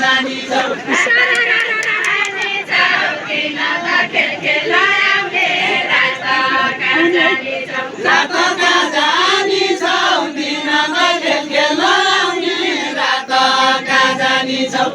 जानी छौ किन खेल खेलाउने रात का जानी छौ दिन खेल खेलाउने रात का जानी छौ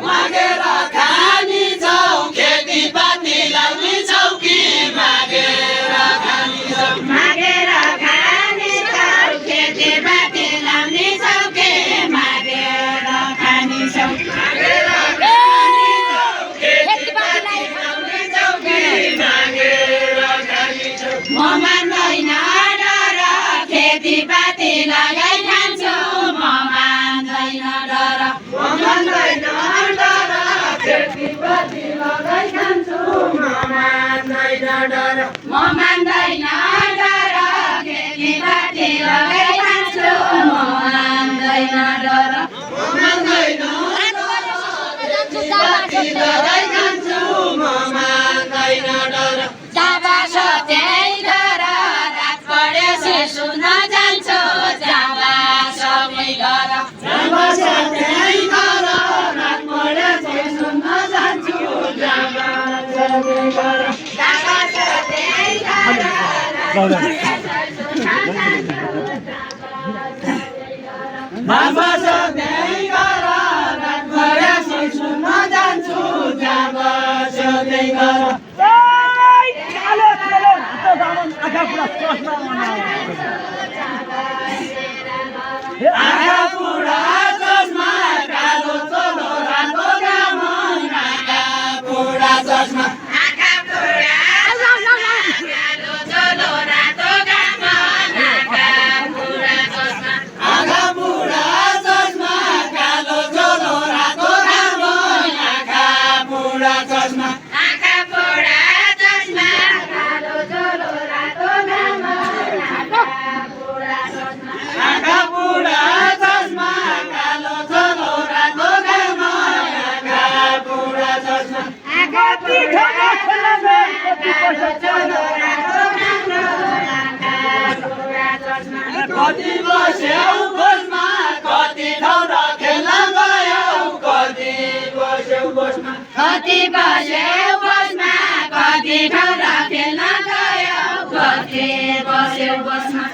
मागेर खानी छौ खेतीपाती लाउने छौ कि मागेर खानी छौ मागेर खानी छौ खेतीपाती लाउने छौ कि मागेर खानी छौ मागेर खानी छौ खेतीपाती लाउने छौ कि मागेर खानी छौ म मान्दैन डर खेतीपाती लगाइ खान्छु म मान्दैन डर खेतीपाती लगाइ खान्छु म मान्दैन डर म मान्दैन डर खेतीपाती लगाइ खान्छु म मान्दैन डर म मान्दैन खेतीपाती लगाइ खान्छु म मान्दैन डर जब त्यही डर रात परेपछि सुन्न जान्छु जब सबै घर जब त्यही घर रात परेपछि सुन्न जान्छु जब सबै घर जब त्यही घर रात परेपछि सुन्न जान्छु जब सबै घर आँखा पुरा चस्मा कालो चोलो रातो घाम आँखा पुरा चस्मा आँखा पुरा कालो चोलो रातो घाम आँखा पुरा चस्मा आँखा पुरा चस्मा कालो चोलो रातो घाम आँखा पुरा चस्मा आँखा पुरा चस्मा कालो चोलो रातो घाम आँखा पुरा चस्मा आँखा पुरा चस्मा कालो चोलो रातो घाम आँखा पुरा चस्मा कति ठाउँमा कालो चोलो रातो घाम आँखा पुरा चस्मा कति बस्यौ बसमा कति ठाउँ खेल्न गयौ कति बस्यौ बसमा कति बस्यौ बसमा कति ठाउँ खेल्न गयौ कति बस्यौ बसमा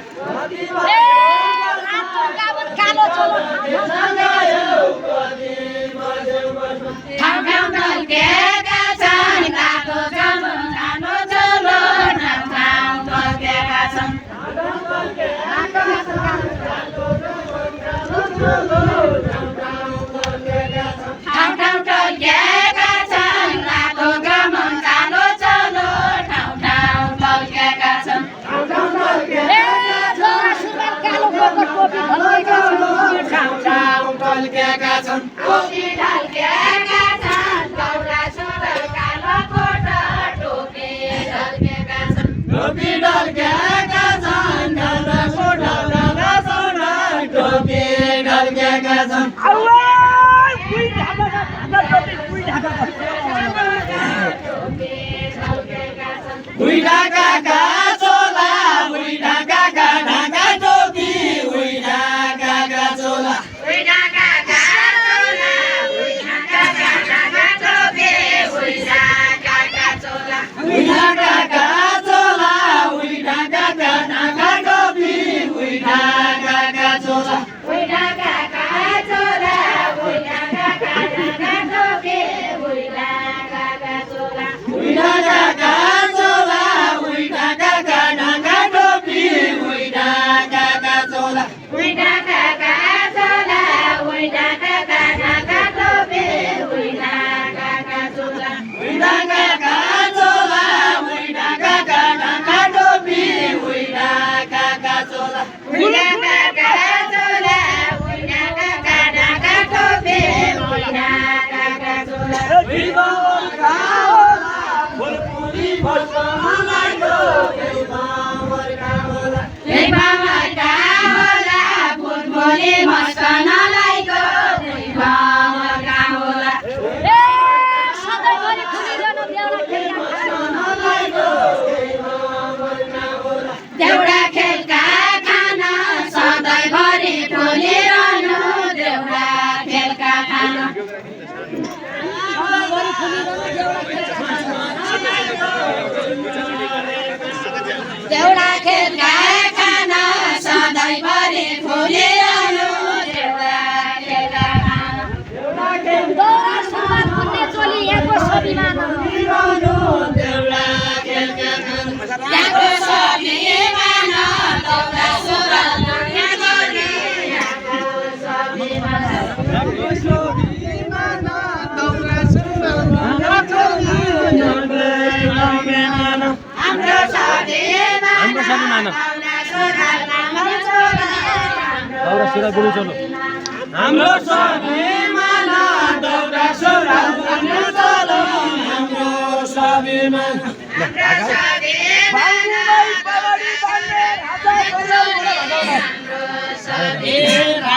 ठाउँ ठाउँ ढल्केका छन् रातो घाम कालो चोलो ठाउँ ठाउँ ढल्केका छन् ठाउँ ठाउँ ढल्केका छन् रातो घाम कालो चोलो ठाउँ ठाउँ ढल्केका छन् ढल्केका छन् टोपी ढल्केका छन् दौरा सुरुवाल कालो कोट टोपी ढल्केका छन् टोपी ढल्केका छन् दौरा सुरुवाल कालो कोट टोपी ढल्केका छन् उही ढाकाका चोला उही ढाकाका ढाका टोपी उही ढाकाका चोला उही ढाकाका चोला उही ढाकाका ढाका टोपी उही ढाकाका चोला उही ढाकाका चोला उही ढाकाका ढाका टोपी उही ढाकाका चोला उही ढाकाका चोला उही ढाकाका ढाका टोपी उही ढाकाका चोला उही ढाकाका चोला उही ढाकाका ढाका टोपी उही ढाकाका चोला उही ढाकाका चोला उही ढाकाका ढाका टोपी उही ढाकाका चोला उही ढाकाका चोला उही ढाकाका ढाका टोपी उही ढाकाका चोला उही ढाकाका चोला उही ढाकाका ढाका टोपी उही ढाकाका चोला उही बाबा फुलपुरी बस्नमा लाग्यो त्यही बाबाका होला फुलपुरी बस्नमा लाग्यो त्यही बाबाका होला सधैँभरि खुलिरहनु देउडा खेल्न देउडा खेत गाए खाना सधैँभरि फुलिरहनु देउडा खेत खाना दौरा सुरुवात हुने चोली यहाँको स्वाभिमान देउडा खेत खाना यहाँको स्वाभिमान दौरा सुरुवात हुने चोली यहाँको स्वाभिमान हाम्रो स्वाभिमान दौरा सुरुवात हुने चोली हाम्रो स्वाभिमान दौरा सुरुवात गुरु चलो हाम्रो स्वाभिमान दौरा सुरुवात हुने चलो हाम्रो स्वाभिमान हाम्रो स्वाभिमान